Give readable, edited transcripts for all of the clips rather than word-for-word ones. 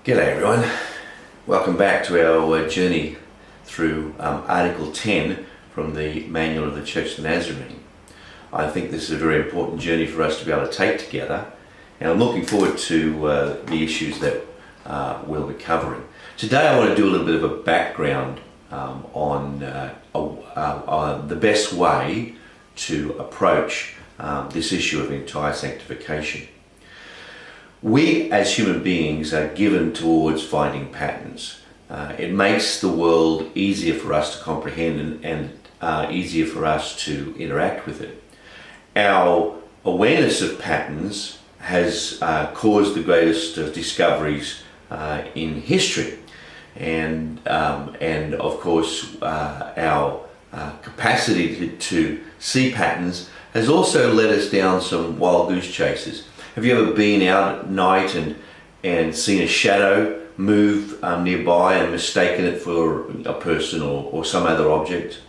G'day everyone, welcome back to our journey through Article 10 from the Manual of the Church of the Nazarene. I think this is a very important journey for us to be able to take together, and I'm looking forward to the issues that we'll be covering. Today I want to do a little bit of a background on the best way to approach this issue of entire sanctification. We as human beings are given towards finding patterns. It makes the world easier for us to comprehend and easier for us to interact with it. Our awareness of patterns has caused the greatest discoveries in history, and of course our capacity to see patterns has also led us down some wild goose chases. Have you ever been out at night and seen a shadow move nearby and mistaken it for a person or some other object?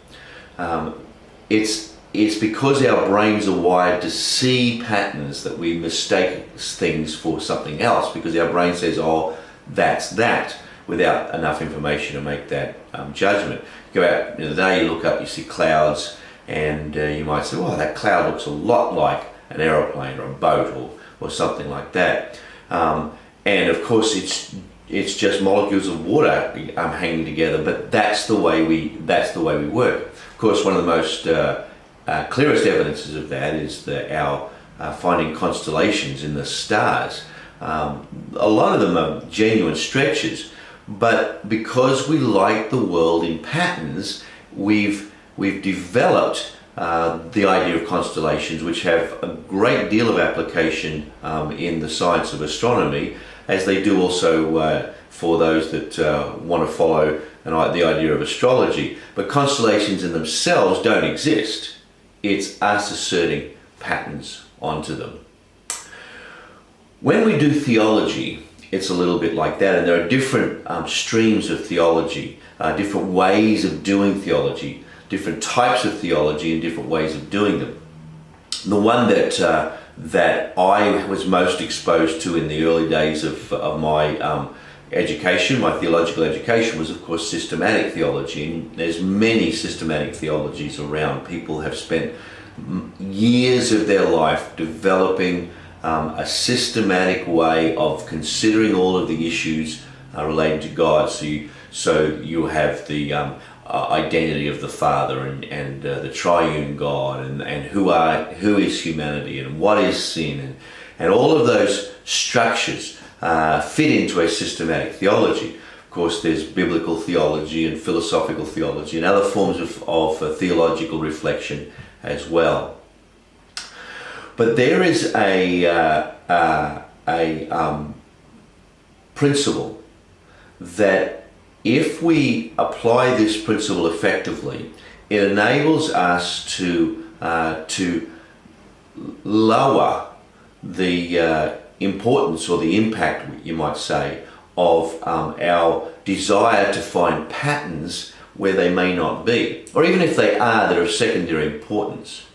It's because our brains are wired to see patterns that we mistake things for something else, because our brain says, oh, that's that, without enough information to make that judgment. You go out in the day, you look up, you see clouds, and you might say, well, that cloud looks a lot like an aeroplane or a boat or something like that, and of course it's just molecules of water hanging together. But that's the way we work. Of course, one of the most clearest evidences of that is our finding constellations in the stars. A lot of them are genuine stretches, but because we like the world in patterns, we've developed the idea of constellations, which have a great deal of application in the science of astronomy, as they do also for those that want to follow the idea of astrology. But constellations in themselves don't exist. It's us asserting patterns onto them. When we do theology, it's a little bit like that, and there are different streams of theology, different ways of doing theology, different types of theology and different ways of doing them. The one that I was most exposed to in the early days of my education, my theological education, was of course systematic theology. And there's many systematic theologies around. People have spent years of their life developing a systematic way of considering all of the issues relating to God. So you have the identity of the Father and the triune God, and who is humanity and what is sin, and all of those structures fit into a systematic theology. Of course, there's biblical theology and philosophical theology and other forms of theological reflection as well. But there is a principle that, if we apply this principle effectively, it enables us to lower the importance or the impact, you might say, of our desire to find patterns where they may not be, or even if they are, they're of secondary importance.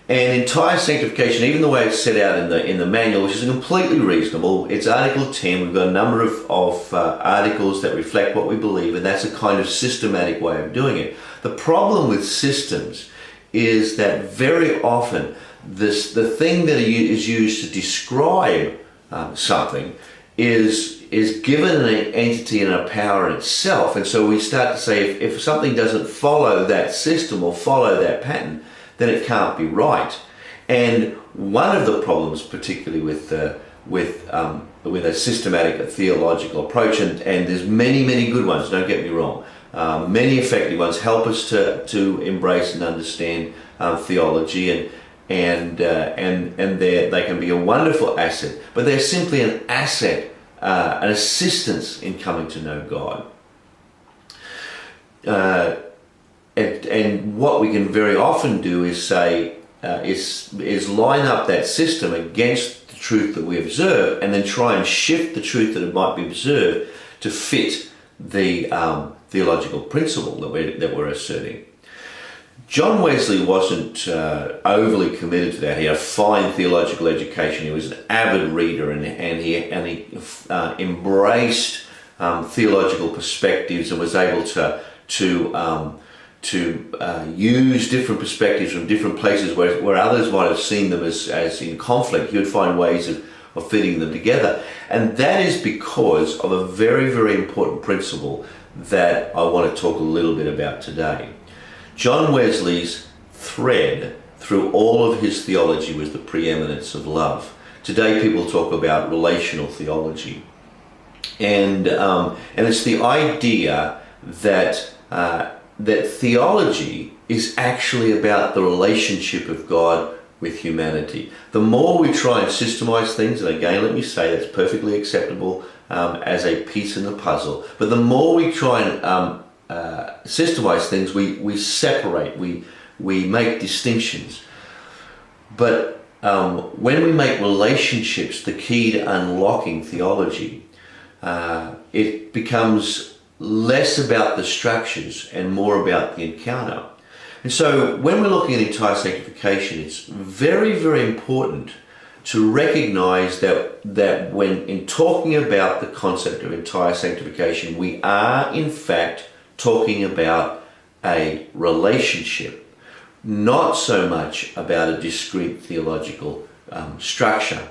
And entire sanctification, even the way it's set out in the manual, which is completely reasonable, it's Article 10. We've got a number of articles that reflect what we believe, and that's a kind of systematic way of doing it. The problem with systems is that very often the thing that is used to describe something is given an entity and a power in itself, and so we start to say if something doesn't follow that system or follow that pattern, then it can't be right. And one of the problems, particularly with a systematic theological approach, and there's many good ones, don't get me wrong, many effective ones help us to embrace and understand theology, and they can be a wonderful asset, but they're simply an asset, an assistance in coming to know God. And what we can very often do is say, is line up that system against the truth that we observe, and then try and shift the truth that it might be observed to fit the theological principle that we're asserting. John Wesley wasn't overly committed to that. He had a fine theological education. He was an avid reader, and he embraced theological perspectives and was able to use different perspectives from different places where others might have seen them as in conflict. He would find ways of fitting them together. And that is because of a very, very important principle that I want to talk a little bit about today. John Wesley's thread through all of his theology was the preeminence of love. Today people talk about relational theology. And it's the idea that that theology is actually about the relationship of God with humanity. The more we try and systemize things, and again let me say that's perfectly acceptable as a piece in the puzzle, but the more we try and systemize things, we separate, we make distinctions. But when we make relationships the key to unlocking theology, it becomes less about the structures and more about the encounter. And so when we're looking at entire sanctification, it's very, very important to recognize that when in talking about the concept of entire sanctification, we are in fact talking about a relationship, not so much about a discrete theological structure.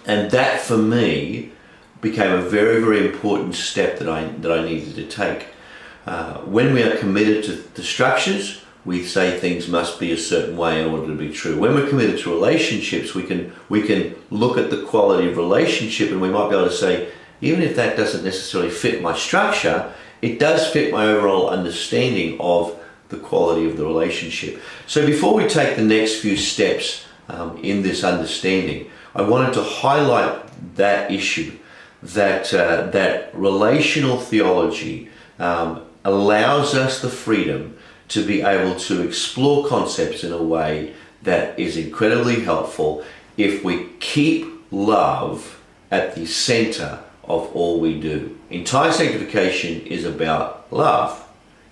And that for me became a very, very important step that I needed to take. When we are committed to the structures, we say things must be a certain way in order to be true. When we're committed to relationships, we can look at the quality of relationship, and we might be able to say, even if that doesn't necessarily fit my structure, it does fit my overall understanding of the quality of the relationship. So before we take the next few steps in this understanding, I wanted to highlight that issue, that relational theology allows us the freedom to be able to explore concepts in a way that is incredibly helpful if we keep love at the center of all we do. Entire sanctification is about love.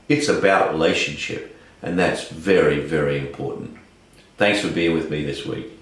It's about relationship, and that's very, very important. Thanks for being with me this week.